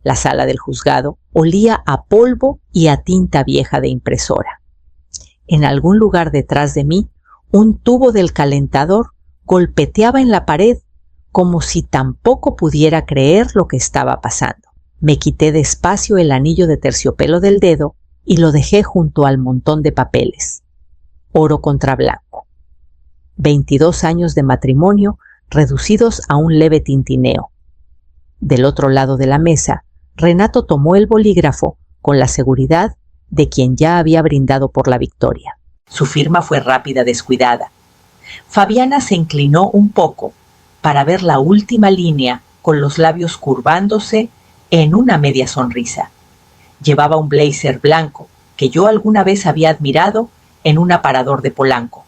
La sala del juzgado olía a polvo y a tinta vieja de impresora. En algún lugar detrás de mí, un tubo del calentador golpeteaba en la pared como si tampoco pudiera creer lo que estaba pasando. Me quité despacio el anillo de terciopelo del dedo y lo dejé junto al montón de papeles. Oro contra blanco. 22 años de matrimonio reducidos a un leve tintineo. Del otro lado de la mesa, Renato tomó el bolígrafo con la seguridad de quien ya había brindado por la victoria. Su firma fue rápida, descuidada. Fabiana se inclinó un poco para ver la última línea con los labios curvándose en una media sonrisa. Llevaba un blazer blanco que yo alguna vez había admirado en un aparador de Polanco.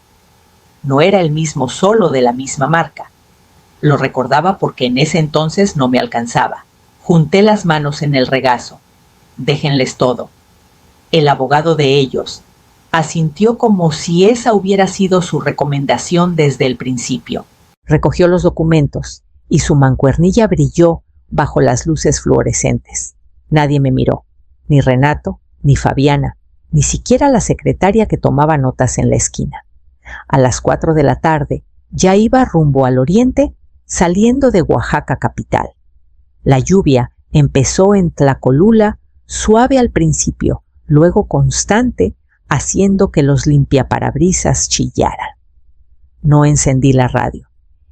No era el mismo solo de la misma marca. Lo recordaba porque en ese entonces no me alcanzaba. Junté las manos en el regazo. Déjenles todo. El abogado de ellos asintió como si esa hubiera sido su recomendación desde el principio. Recogió los documentos y su mancuernilla brilló bajo las luces fluorescentes. Nadie me miró, ni Renato, ni Fabiana, ni siquiera la secretaria que tomaba notas en la esquina. A las 4 de la tarde ya iba rumbo al oriente, saliendo de Oaxaca capital. La lluvia empezó en Tlacolula, suave al principio, luego constante, haciendo que los limpiaparabrisas chillaran. No encendí la radio.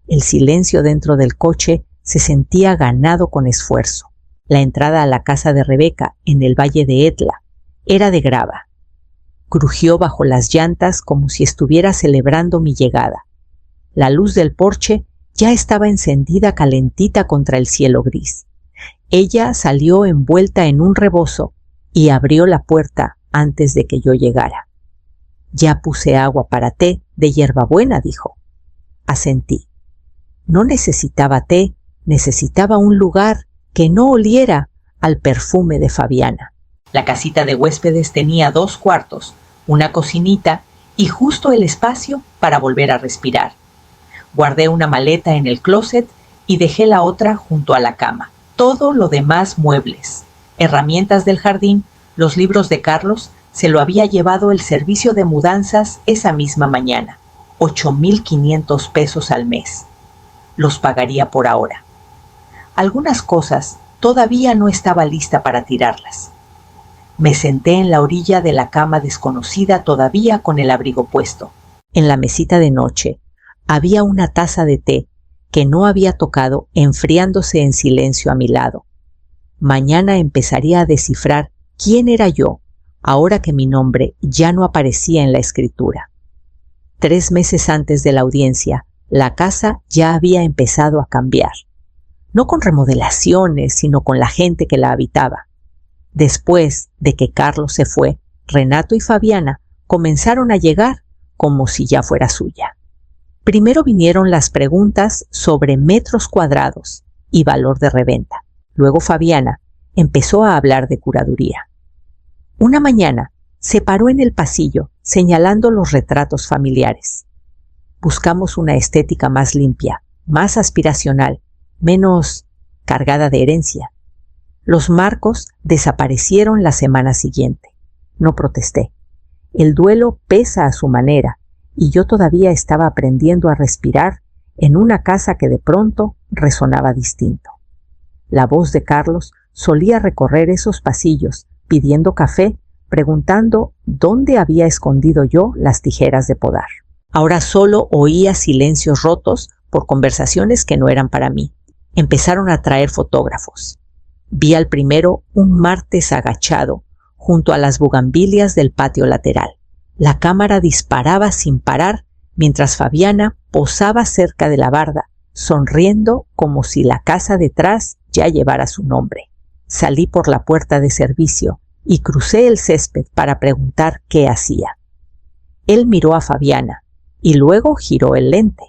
El silencio dentro del coche se sentía ganado con esfuerzo. La entrada a la casa de Rebeca, en el valle de Etla, era de grava. Crujió bajo las llantas como si estuviera celebrando mi llegada. La luz del porche ya estaba encendida calentita contra el cielo gris. Ella salió envuelta en un rebozo y abrió la puerta antes de que yo llegara. Ya puse agua para té de hierbabuena, dijo. Asentí. No necesitaba té, necesitaba un lugar que no oliera al perfume de Fabiana. La casita de huéspedes tenía 2 cuartos, una cocinita y justo el espacio para volver a respirar. Guardé una maleta en el closet y dejé la otra junto a la cama. Todo lo demás muebles, herramientas del jardín, los libros de Carlos, se lo había llevado el servicio de mudanzas esa misma mañana. 8,500 pesos al mes. Los pagaría por ahora. Algunas cosas todavía no estaba lista para tirarlas. Me senté en la orilla de la cama desconocida todavía con el abrigo puesto. En la mesita de noche había una taza de té que no había tocado enfriándose en silencio a mi lado. Mañana empezaría a descifrar quién era yo, ahora que mi nombre ya no aparecía en la escritura. 3 meses antes de la audiencia, la casa ya había empezado a cambiar. No con remodelaciones, sino con la gente que la habitaba. Después de que Carlos se fue, Renato y Fabiana comenzaron a llegar como si ya fuera suya. Primero vinieron las preguntas sobre metros cuadrados y valor de reventa. Luego Fabiana empezó a hablar de curaduría. Una mañana se paró en el pasillo señalando los retratos familiares. Buscamos una estética más limpia, más aspiracional, menos cargada de herencia. Los marcos desaparecieron la semana siguiente. No protesté. El duelo pesa a su manera y yo todavía estaba aprendiendo a respirar en una casa que de pronto resonaba distinto. La voz de Carlos solía recorrer esos pasillos pidiendo café, preguntando dónde había escondido yo las tijeras de podar. Ahora solo oía silencios rotos por conversaciones que no eran para mí. Empezaron a traer fotógrafos. Vi al primero un martes agachado junto a las bugambilias del patio lateral. La cámara disparaba sin parar mientras Fabiana posaba cerca de la barda, sonriendo como si la casa detrás ya llevara su nombre. Salí por la puerta de servicio y crucé el césped para preguntar qué hacía. Él miró a Fabiana y luego giró el lente.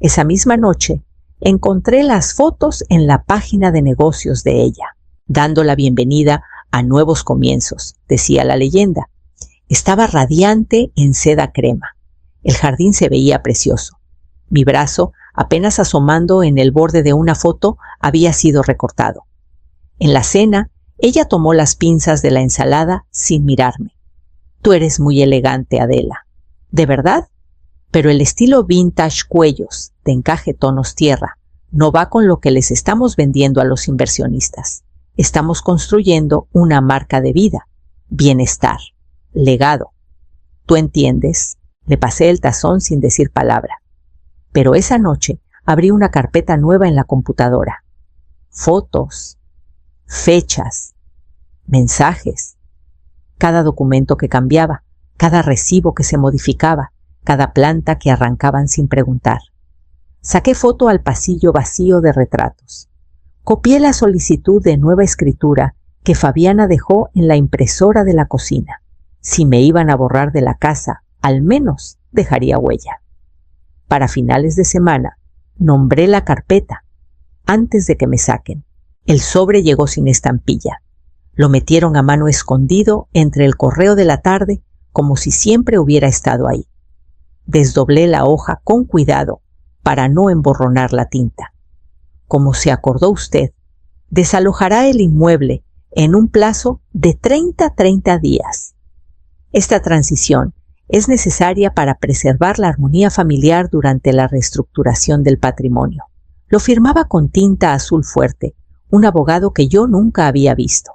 Esa misma noche encontré las fotos en la página de negocios de ella, dando la bienvenida a nuevos comienzos, decía la leyenda. Estaba radiante en seda crema. El jardín se veía precioso. Mi brazo, apenas asomando en el borde de una foto, había sido recortado. En la cena, ella tomó las pinzas de la ensalada sin mirarme. Tú eres muy elegante, Adela. ¿De verdad? Pero el estilo vintage cuellos, de encaje tonos tierra, no va con lo que les estamos vendiendo a los inversionistas. Estamos construyendo una marca de vida, bienestar, legado. ¿Tú entiendes? Le pasé el tazón sin decir palabra. Pero esa noche abrí una carpeta nueva en la computadora. Fotos, fechas, mensajes. Cada documento que cambiaba, cada recibo que se modificaba, cada planta que arrancaban sin preguntar. Saqué foto al pasillo vacío de retratos. Copié la solicitud de nueva escritura que Fabiana dejó en la impresora de la cocina. Si me iban a borrar de la casa, al menos dejaría huella. Para finales de semana, nombré la carpeta antes de que me saquen. El sobre llegó sin estampilla. Lo metieron a mano escondido entre el correo de la tarde como si siempre hubiera estado ahí. Desdoblé la hoja con cuidado para no emborronar la tinta. Como se acordó usted, desalojará el inmueble en un plazo de 30 días. Esta transición es necesaria para preservar la armonía familiar durante la reestructuración del patrimonio. Lo firmaba con tinta azul fuerte, un abogado que yo nunca había visto.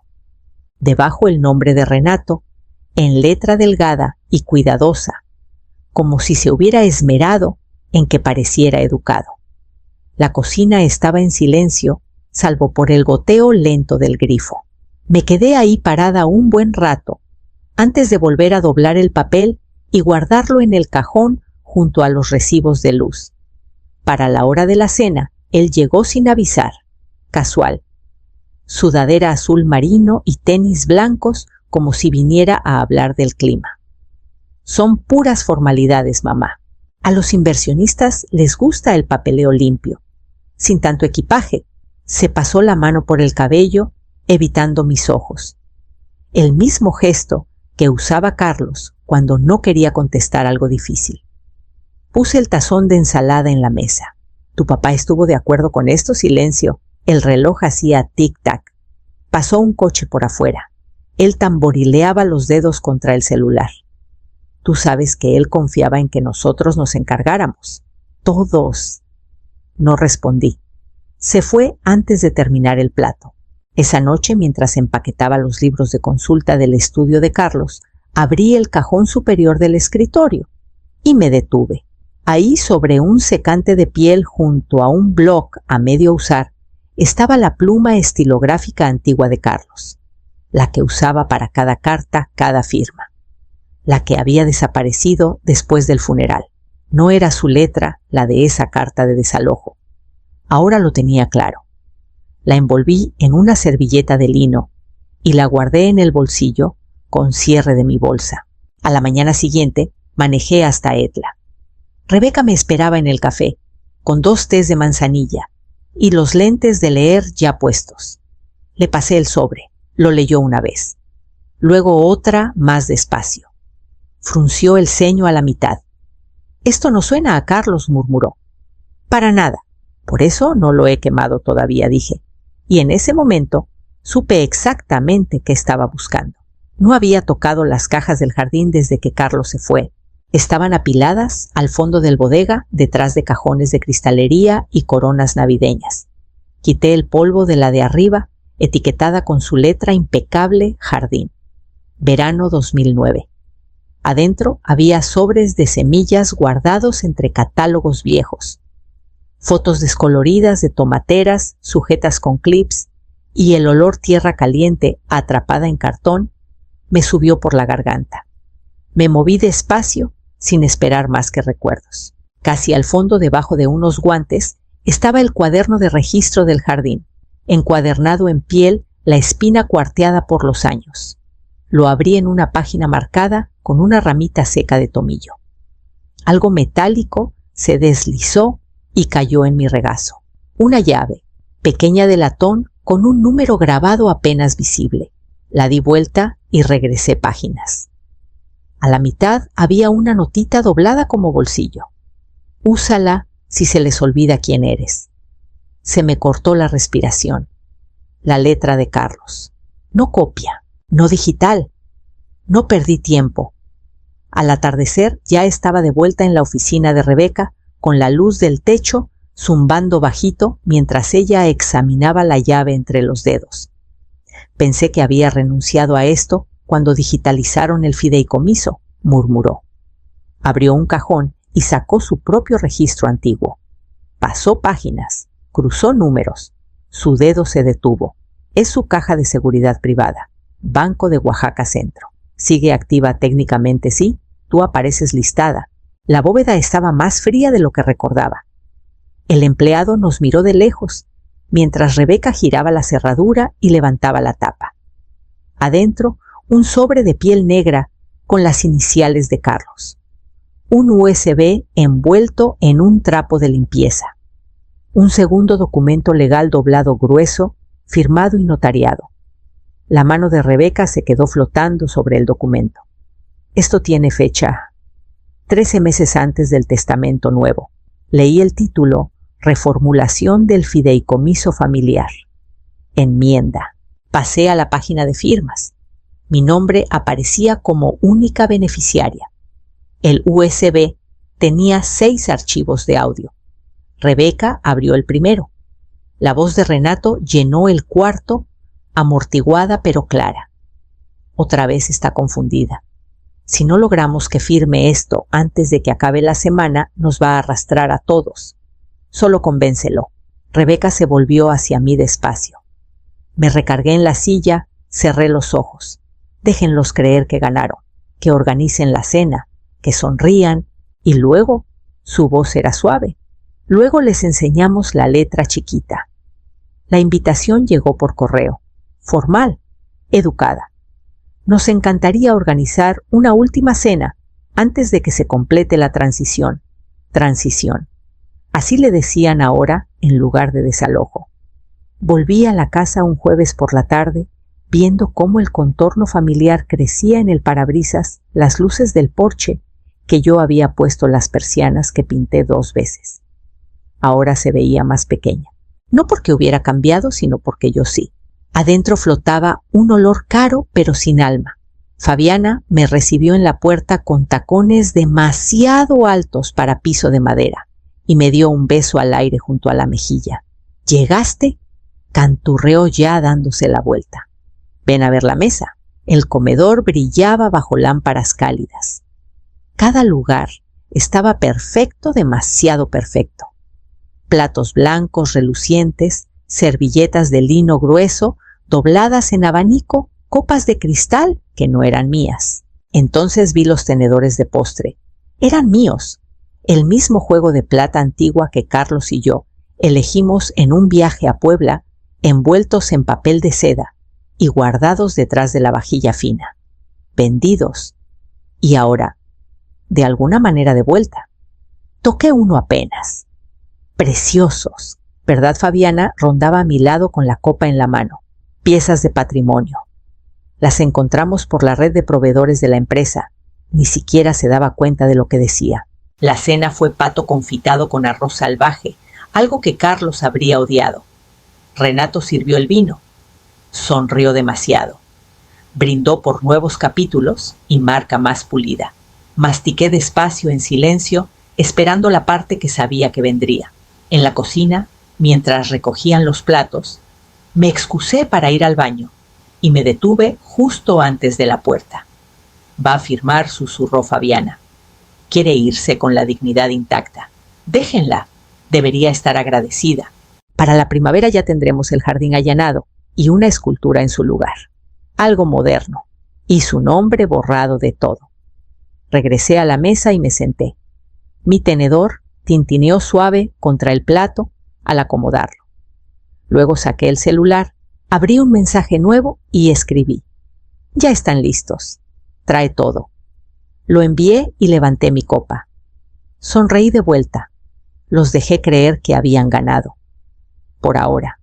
Debajo el nombre de Renato, en letra delgada y cuidadosa, como si se hubiera esmerado en que pareciera educado. La cocina estaba en silencio, salvo por el goteo lento del grifo. Me quedé ahí parada un buen rato, antes de volver a doblar el papel y guardarlo en el cajón junto a los recibos de luz. Para la hora de la cena, él llegó sin avisar, casual. Sudadera azul marino y tenis blancos como si viniera a hablar del clima. Son puras formalidades, mamá. A los inversionistas les gusta el papeleo limpio, sin tanto equipaje. Se pasó la mano por el cabello, evitando mis ojos. El mismo gesto que usaba Carlos cuando no quería contestar algo difícil. Puse el tazón de ensalada en la mesa. ¿Tu papá estuvo de acuerdo con esto? Silencio. El reloj hacía tic-tac. Pasó un coche por afuera. Él tamborileaba los dedos contra el celular. Tú sabes que él confiaba en que nosotros nos encargáramos. Todos. No respondí. Se fue antes de terminar el plato. Esa noche, mientras empaquetaba los libros de consulta del estudio de Carlos, abrí el cajón superior del escritorio y me detuve. Ahí, sobre un secante de piel junto a un bloc a medio usar, estaba la pluma estilográfica antigua de Carlos, la que usaba para cada carta, cada firma, la que había desaparecido después del funeral. No era su letra la de esa carta de desalojo. Ahora lo tenía claro. La envolví en una servilleta de lino y la guardé en el bolsillo con cierre de mi bolsa. A la mañana siguiente manejé hasta Etla. Rebeca me esperaba en el café, con 2 tés de manzanilla y los lentes de leer ya puestos. Le pasé el sobre, lo leyó una vez, luego otra más despacio. Frunció el ceño a la mitad. «Esto no suena a Carlos», murmuró. «Para nada. Por eso no lo he quemado todavía», dije. Y en ese momento supe exactamente qué estaba buscando. No había tocado las cajas del jardín desde que Carlos se fue. Estaban apiladas al fondo del bodega, detrás de cajones de cristalería y coronas navideñas. Quité el polvo de la de arriba, etiquetada con su letra impecable Jardín. Verano 2009. Adentro había sobres de semillas guardados entre catálogos viejos, fotos descoloridas de tomateras sujetas con clips, y el olor tierra caliente atrapada en cartón me subió por la garganta. Me moví despacio sin esperar más que recuerdos. Casi al fondo, debajo de unos guantes, estaba el cuaderno de registro del jardín, encuadernado en piel, la espina cuarteada por los años. Lo abrí en una página marcada con una ramita seca de tomillo. Algo metálico se deslizó y cayó en mi regazo. Una llave, pequeña de latón, con un número grabado apenas visible. La di vuelta y regresé páginas. A la mitad había una notita doblada como bolsillo. «Úsala si se les olvida quién eres». Se me cortó la respiración. la letra de Carlos. No copia, no digital. No perdí tiempo. Al atardecer ya estaba de vuelta en la oficina de Rebeca, con la luz del techo zumbando bajito mientras ella examinaba la llave entre los dedos. Pensé que había renunciado a esto cuando digitalizaron el fideicomiso, murmuró. Abrió un cajón y sacó su propio registro antiguo. Pasó páginas, cruzó números. Su dedo se detuvo. Es su caja de seguridad privada, Banco de Oaxaca Centro. Sigue activa técnicamente, sí. Tú apareces listada. La bóveda estaba más fría de lo que recordaba. El empleado nos miró de lejos, mientras Rebeca giraba la cerradura y levantaba la tapa. Adentro, un sobre de piel negra con las iniciales de Carlos. Un USB envuelto en un trapo de limpieza. Un segundo documento legal doblado grueso, firmado y notariado. La mano de Rebeca se quedó flotando sobre el documento. Esto tiene fecha 13 meses antes del testamento nuevo. Leí el título, Reformulación del fideicomiso familiar. Enmienda. Pasé a la página de firmas. Mi nombre aparecía como única beneficiaria. El USB tenía 6 archivos de audio. Rebeca abrió el primero. La voz de Renato llenó el cuarto, amortiguada pero clara. Otra vez está confundida. Si no logramos que firme esto antes de que acabe la semana, nos va a arrastrar a todos. Solo convéncelo. Rebeca se volvió hacia mí despacio. Me recargué en la silla, cerré los ojos. Déjenlos creer que ganaron, que organicen la cena, que sonrían, y luego su voz era suave. Luego les enseñamos la letra chiquita. La invitación llegó por correo, formal, educada. Nos encantaría organizar una última cena antes de que se complete la transición. Transición. Así le decían ahora en lugar de desalojo. Volví a la casa un jueves por la tarde, viendo cómo el contorno familiar crecía en el parabrisas, las luces del porche, que yo había puesto las persianas que pinté 2 veces. Ahora se veía más pequeña. No porque hubiera cambiado, sino porque yo sí. Adentro flotaba un olor caro pero sin alma. Fabiana me recibió en la puerta con tacones demasiado altos para piso de madera y me dio un beso al aire junto a la mejilla. ¿Llegaste?, canturreó ya dándose la vuelta. Ven a ver la mesa. El comedor brillaba bajo lámparas cálidas. Cada lugar estaba perfecto, demasiado perfecto. Platos blancos relucientes, servilletas de lino grueso, dobladas en abanico, copas de cristal que no eran mías. Entonces vi los tenedores de postre. Eran míos. El mismo juego de plata antigua que Carlos y yo elegimos en un viaje a Puebla, envueltos en papel de seda y guardados detrás de la vajilla fina. Vendidos. Y ahora, de alguna manera de vuelta. Toqué uno apenas. Preciosos. ¿Verdad, Fabiana? Rondaba a mi lado con la copa en la mano. Piezas de patrimonio. Las encontramos por la red de proveedores de la empresa. Ni siquiera se daba cuenta de lo que decía. La cena fue pato confitado con arroz salvaje, algo que Carlos habría odiado. Renato sirvió el vino. Sonrió demasiado. Brindó por nuevos capítulos y marca más pulida. Mastiqué despacio en silencio, esperando la parte que sabía que vendría. En la cocina, mientras recogían los platos, me excusé para ir al baño y me detuve justo antes de la puerta. Va a firmar, susurró Fabiana. Quiere irse con la dignidad intacta. Déjenla. Debería estar agradecida. Para la primavera ya tendremos el jardín allanado y una escultura en su lugar. Algo moderno. Y su nombre borrado de todo. Regresé a la mesa y me senté. Mi tenedor tintineó suave contra el plato al acomodarlo. Luego saqué el celular, abrí un mensaje nuevo y escribí. Ya están listos. Trae todo. Lo envié y levanté mi copa. Sonreí de vuelta. Los dejé creer que habían ganado. Por ahora.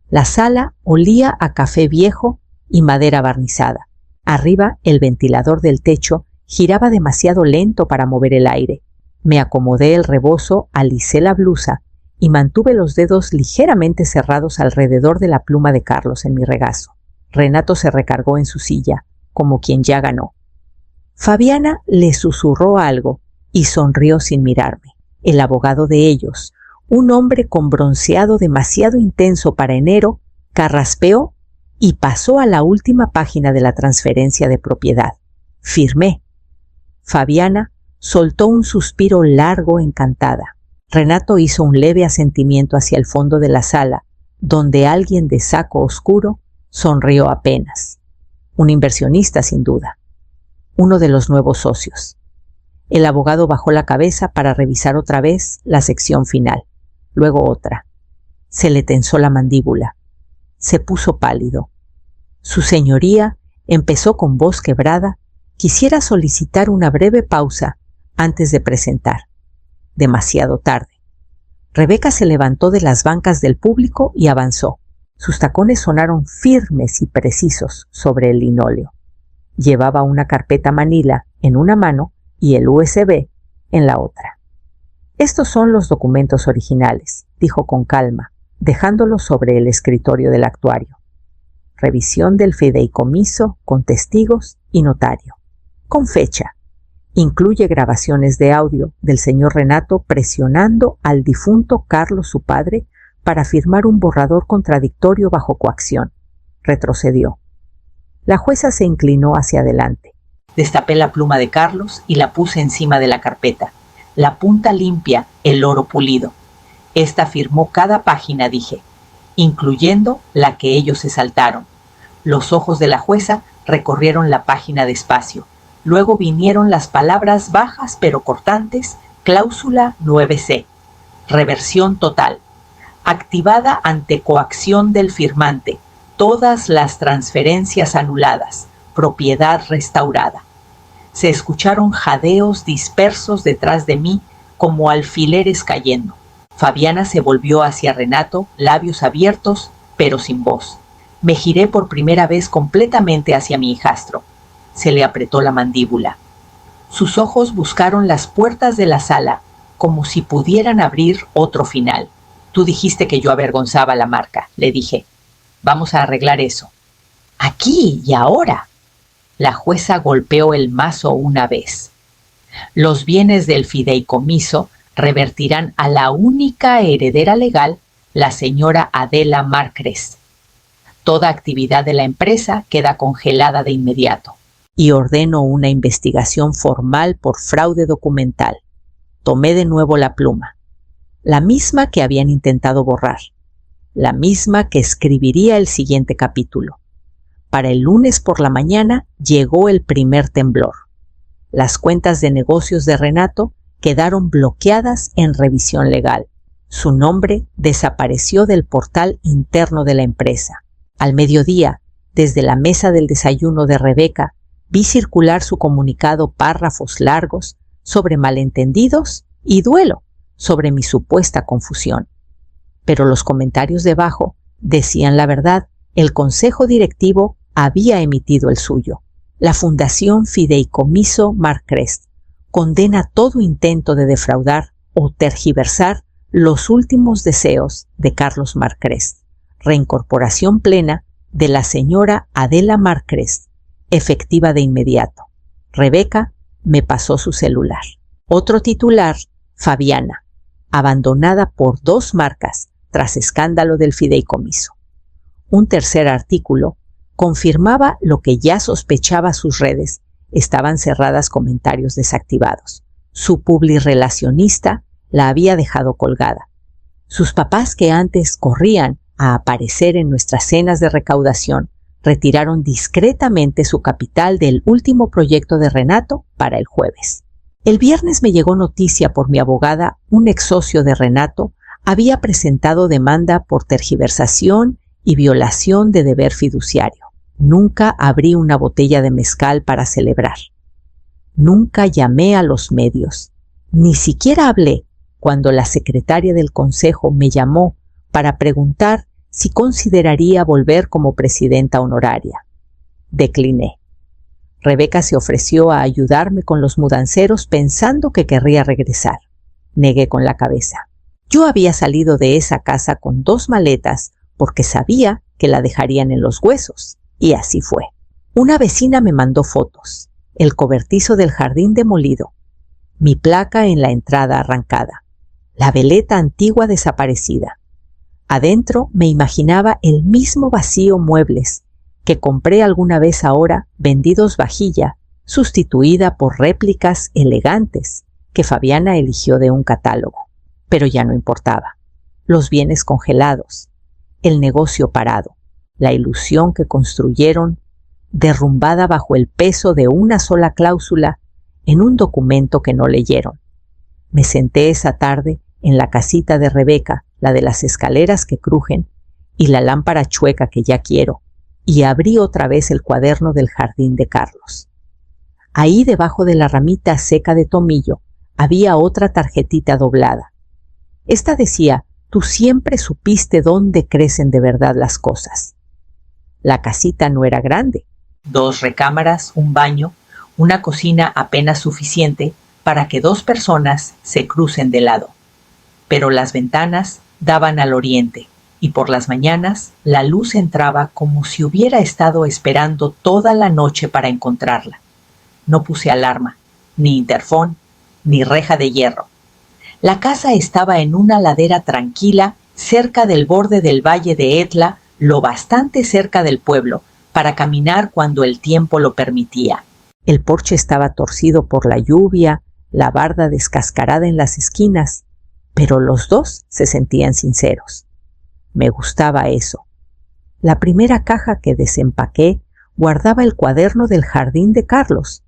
La sala olía a café viejo y madera barnizada. Arriba, el ventilador del techo giraba demasiado lento para mover el aire. Me acomodé el rebozo, alicé la blusa y mantuve los dedos ligeramente cerrados alrededor de la pluma de Carlos en mi regazo. Renato se recargó en su silla, como quien ya ganó. Fabiana le susurró algo y sonrió sin mirarme. El abogado de ellos, un hombre con bronceado demasiado intenso para enero, carraspeó y pasó a la última página de la transferencia de propiedad. Firmé. Fabiana soltó un suspiro largo encantada. Renato hizo un leve asentimiento hacia el fondo de la sala, donde alguien de saco oscuro sonrió apenas. Un inversionista, sin duda. Uno de los nuevos socios. El abogado bajó la cabeza para revisar otra vez la sección final. Luego otra. Se le tensó la mandíbula. Se puso pálido. Su señoría empezó con voz quebrada. Quisiera solicitar una breve pausa antes de presentar. Demasiado tarde. Rebeca se levantó de las bancas del público y avanzó. Sus tacones sonaron firmes y precisos sobre el linóleo. Llevaba una carpeta manila en una mano y el USB en la otra. Estos son los documentos originales, dijo con calma, dejándolos sobre el escritorio del actuario. Revisión del fideicomiso con testigos y notario. Con fecha. Incluye grabaciones de audio del señor Renato presionando al difunto Carlos, su padre, para firmar un borrador contradictorio bajo coacción. Retrocedió. La jueza se inclinó hacia adelante. Destapé la pluma de Carlos y la puse encima de la carpeta. La punta limpia, el oro pulido. Esta firmó cada página, dije, incluyendo la que ellos se saltaron. Los ojos de la jueza recorrieron la página despacio. Luego vinieron las palabras bajas pero cortantes, cláusula 9C, reversión total, activada ante coacción del firmante, todas las transferencias anuladas, propiedad restaurada. Se escucharon jadeos dispersos detrás de mí como alfileres cayendo. Fabiana se volvió hacia Renato, labios abiertos, pero sin voz. Me giré por primera vez completamente hacia mi hijastro. Se le apretó la mandíbula. Sus ojos buscaron las puertas de la sala, como si pudieran abrir otro final. Tú dijiste que yo avergonzaba la marca, le dije. Vamos a arreglar eso. Aquí y ahora. La jueza golpeó el mazo una vez. Los bienes del fideicomiso revertirán a la única heredera legal, la señora Adela Marcres. Toda actividad de la empresa queda congelada de inmediato. Y ordeno una investigación formal por fraude documental. Tomé de nuevo la pluma, la misma que habían intentado borrar, la misma que escribiría el siguiente capítulo. Para el lunes por la mañana llegó el primer temblor. Las cuentas de negocios de Renato quedaron bloqueadas en revisión legal. Su nombre desapareció del portal interno de la empresa. Al mediodía, desde la mesa del desayuno de Rebeca, vi circular su comunicado párrafos largos sobre malentendidos y duelo sobre mi supuesta confusión. Pero los comentarios debajo decían la verdad. El consejo directivo había emitido el suyo. La Fundación Fideicomiso Marcres condena todo intento de defraudar o tergiversar los últimos deseos de Carlos Marcres. Reincorporación plena de la señora Adela Marcres, efectiva de inmediato. Rebeca me pasó su celular. Otro titular, Fabiana, abandonada por 2 marcas tras escándalo del fideicomiso. Un tercer artículo confirmaba lo que ya sospechaba. Sus redes estaban cerradas, comentarios desactivados. Su publirelacionista la había dejado colgada. Sus papás, que antes corrían a aparecer en nuestras cenas de recaudación, retiraron discretamente su capital del último proyecto de Renato para el jueves. El viernes me llegó noticia por mi abogada. Un ex socio de Renato había presentado demanda por tergiversación y violación de deber fiduciario. Nunca abrí una botella de mezcal para celebrar. Nunca llamé a los medios. Ni siquiera hablé cuando la secretaria del consejo me llamó para preguntar si consideraría volver como presidenta honoraria. Decliné. Rebeca se ofreció a ayudarme con los mudanceros pensando que querría regresar. Negué con la cabeza. Yo había salido de esa casa con 2 maletas porque sabía que la dejarían en Los Huesos, y así fue. Una vecina me mandó fotos, el cobertizo del jardín demolido, mi placa en la entrada arrancada, la veleta antigua desaparecida. Adentro me imaginaba el mismo vacío muebles que compré alguna vez ahora vendidos vajilla, sustituida por réplicas elegantes que Fabiana eligió de un catálogo. Pero ya no importaba. Los bienes congelados, el negocio parado, la ilusión que construyeron derrumbada bajo el peso de una sola cláusula en un documento que no leyeron. Me senté esa tarde en la casita de Rebeca, la de las escaleras que crujen y la lámpara chueca que ya quiero, y abrí otra vez el cuaderno del jardín de Carlos. Ahí debajo de la ramita seca de tomillo había otra tarjetita doblada. Esta decía: tú siempre supiste dónde crecen de verdad las cosas. La casita no era grande. 2 recámaras, un baño, una cocina apenas suficiente para que 2 personas se crucen de lado. Pero las ventanas daban al oriente y por las mañanas la luz entraba como si hubiera estado esperando toda la noche para encontrarla. No puse alarma, ni interfón, ni reja de hierro. La casa estaba en una ladera tranquila, cerca del borde del valle de Etla, lo bastante cerca del pueblo para caminar cuando el tiempo lo permitía. El porche estaba torcido por la lluvia, la barda descascarada en las esquinas, pero los 2 se sentían sinceros. Me gustaba eso. La primera caja que desempaqué guardaba el cuaderno del jardín de Carlos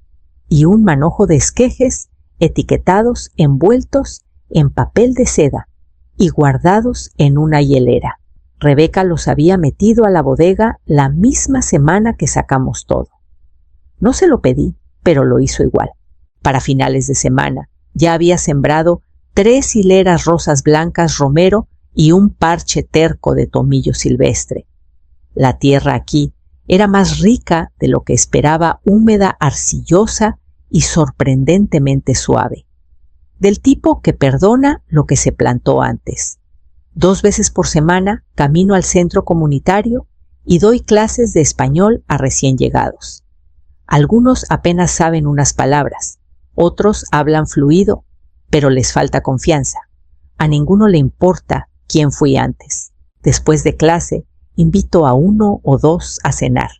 y un manojo de esquejes etiquetados, envueltos en papel de seda y guardados en una hielera. Rebeca los había metido a la bodega la misma semana que sacamos todo. No se lo pedí, pero lo hizo igual. Para finales de semana ya había sembrado 3 hileras rosas blancas romero y un parche terco de tomillo silvestre. La tierra aquí era más rica de lo que esperaba, húmeda, arcillosa y sorprendentemente suave, del tipo que perdona lo que se plantó antes. 2 veces por semana camino al centro comunitario y doy clases de español a recién llegados. Algunos apenas saben unas palabras, otros hablan fluido, pero les falta confianza. A ninguno le importa quién fui antes. Después de clase, invito a 1 o 2 a cenar.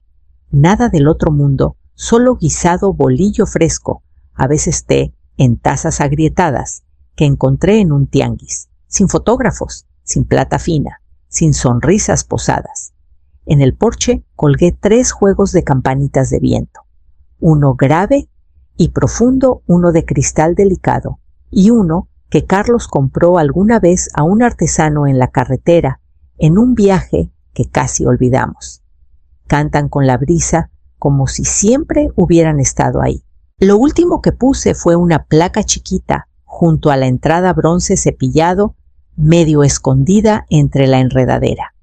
Nada del otro mundo, solo guisado, bolillo fresco, a veces té en tazas agrietadas que encontré en un tianguis, sin fotógrafos, sin plata fina, sin sonrisas posadas. En el porche colgué 3 juegos de campanitas de viento, uno grave y profundo, uno de cristal delicado, y uno que Carlos compró alguna vez a un artesano en la carretera en un viaje que casi olvidamos. Cantan con la brisa como si siempre hubieran estado ahí. Lo último que puse fue una placa chiquita junto a la entrada bronce cepillado, medio escondida entre la enredadera.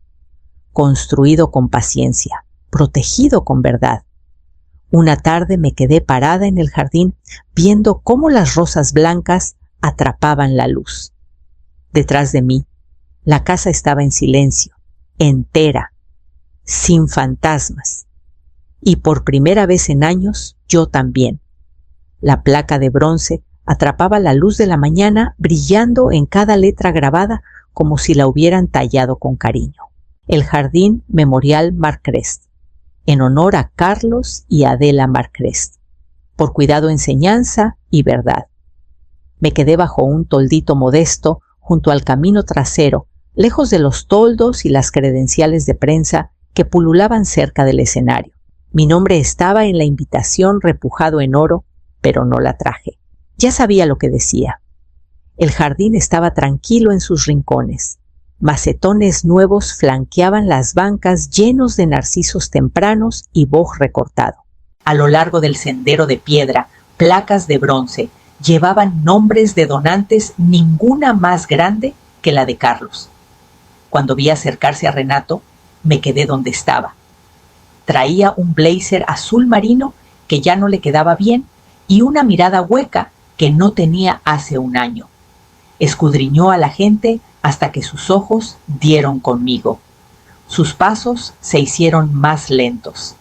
Construido con paciencia, protegido con verdad. Una tarde me quedé parada en el jardín viendo cómo las rosas blancas atrapaban la luz. Detrás de mí, la casa estaba en silencio, entera, sin fantasmas. Y por primera vez en años, yo también. La placa de bronce atrapaba la luz de la mañana brillando en cada letra grabada como si la hubieran tallado con cariño. El Jardín Memorial Marcrest, en honor a Carlos y Adela Marcrest, por cuidado, enseñanza y verdad. Me quedé bajo un toldito modesto junto al camino trasero, lejos de los toldos y las credenciales de prensa que pululaban cerca del escenario. Mi nombre estaba en la invitación repujado en oro, pero no la traje. Ya sabía lo que decía. El jardín estaba tranquilo en sus rincones. Macetones nuevos flanqueaban las bancas llenos de narcisos tempranos y boj recortado. A lo largo del sendero de piedra, placas de bronce llevaban nombres de donantes, ninguna más grande que la de Carlos. Cuando vi acercarse a Renato, me quedé donde estaba. Traía un blazer azul marino que ya no le quedaba bien y una mirada hueca que no tenía hace un año. Escudriñó a la gente hasta que sus ojos dieron conmigo. Sus pasos se hicieron más lentos.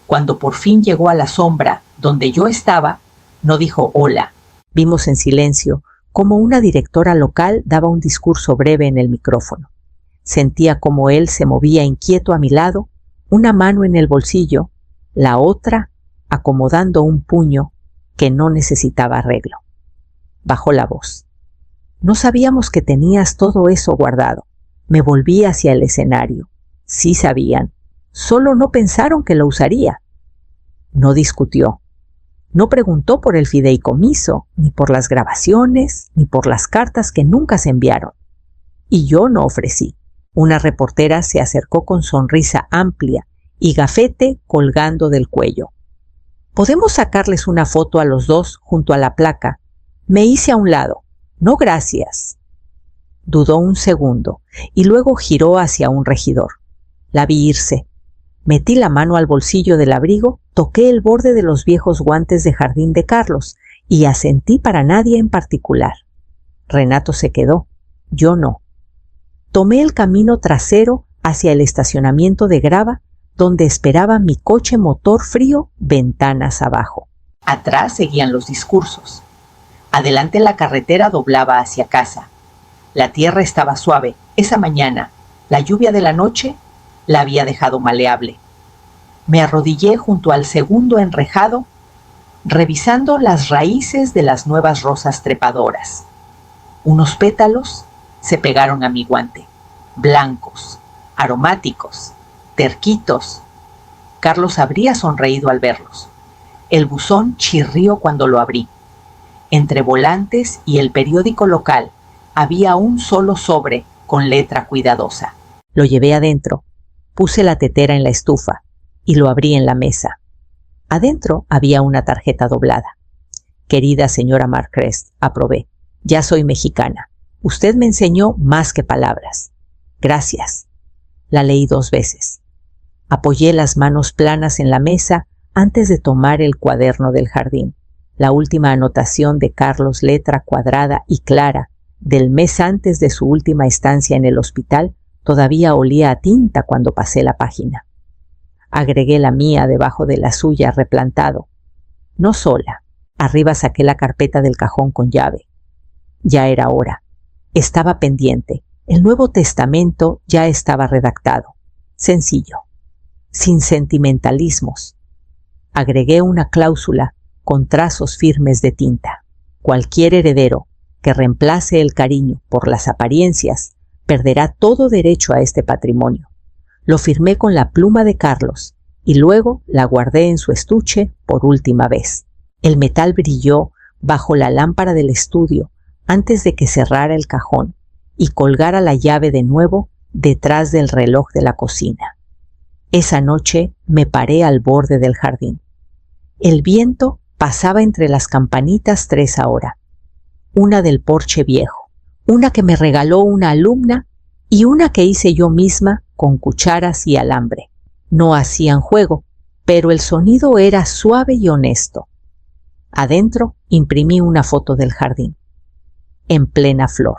Cuando por fin llegó a la sombra donde yo estaba, no dijo hola. Vimos en silencio cómo una directora local daba un discurso breve en el micrófono. Sentía cómo él se movía inquieto a mi lado, una mano en el bolsillo, la otra acomodando un puño que no necesitaba arreglo. Bajó la voz. No sabíamos que tenías todo eso guardado. Me volví hacia el escenario. Sí sabían, solo no pensaron que lo usaría. No discutió. No preguntó por el fideicomiso, ni por las grabaciones, ni por las cartas que nunca se enviaron. Y yo no ofrecí. Una reportera se acercó con sonrisa amplia y gafete colgando del cuello. ¿Podemos sacarles una foto a los dos junto a la placa? Me hice a un lado. No, gracias. Dudó un segundo y luego giró hacia un regidor. La vi irse. Metí la mano al bolsillo del abrigo, toqué el borde de los viejos guantes de jardín de Carlos y asentí para nadie en particular. Renato se quedó, yo no. Tomé el camino trasero hacia el estacionamiento de grava donde esperaba mi coche motor frío ventanas abajo. Atrás seguían los discursos. Adelante la carretera doblaba hacia casa. La tierra estaba suave. Esa mañana, la lluvia de la noche la había dejado maleable. Me arrodillé junto al segundo enrejado, revisando las raíces de las nuevas rosas trepadoras. Unos pétalos se pegaron a mi guante, blancos, aromáticos, terquitos. Carlos habría sonreído al verlos. El buzón chirrió cuando lo abrí. Entre volantes y el periódico local había un solo sobre con letra cuidadosa. Lo llevé adentro, puse la tetera en la estufa y lo abrí en la mesa. Adentro había una tarjeta doblada. Querida señora Marcrest, aprobé. Ya soy mexicana. Usted me enseñó más que palabras. Gracias. La leí 2 veces. Apoyé las manos planas en la mesa antes de tomar el cuaderno del jardín. La última anotación de Carlos, letra cuadrada y clara, del mes antes de su última estancia en el hospital, todavía olía a tinta cuando pasé la página. Agregué la mía debajo de la suya replantado. No sola. Arriba saqué la carpeta del cajón con llave. Ya era hora. Estaba pendiente. El Nuevo Testamento ya estaba redactado. Sencillo. Sin sentimentalismos. Agregué una cláusula con trazos firmes de tinta. Cualquier heredero que reemplace el cariño por las apariencias perderá todo derecho a este patrimonio. Lo firmé con la pluma de Carlos y luego la guardé en su estuche por última vez. El metal brilló bajo la lámpara del estudio antes de que cerrara el cajón y colgara la llave de nuevo detrás del reloj de la cocina. Esa noche me paré al borde del jardín. El viento pasaba entre las campanitas 3 ahora. Una del porche viejo, una que me regaló una alumna y una que hice yo misma con cucharas y alambre. No hacían juego, pero el sonido era suave y honesto. Adentro imprimí una foto del jardín. En plena flor,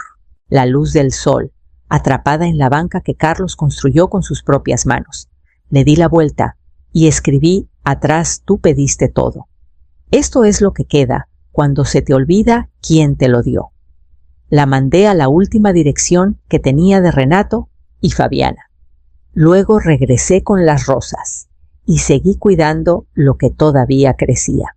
la luz del sol, atrapada en la banca que Carlos construyó con sus propias manos. Le di la vuelta y escribí atrás: tú pediste todo. Esto es lo que queda cuando se te olvida quién te lo dio. La mandé a la última dirección que tenía de Renato y Fabiana. Luego regresé con las rosas y seguí cuidando lo que todavía crecía.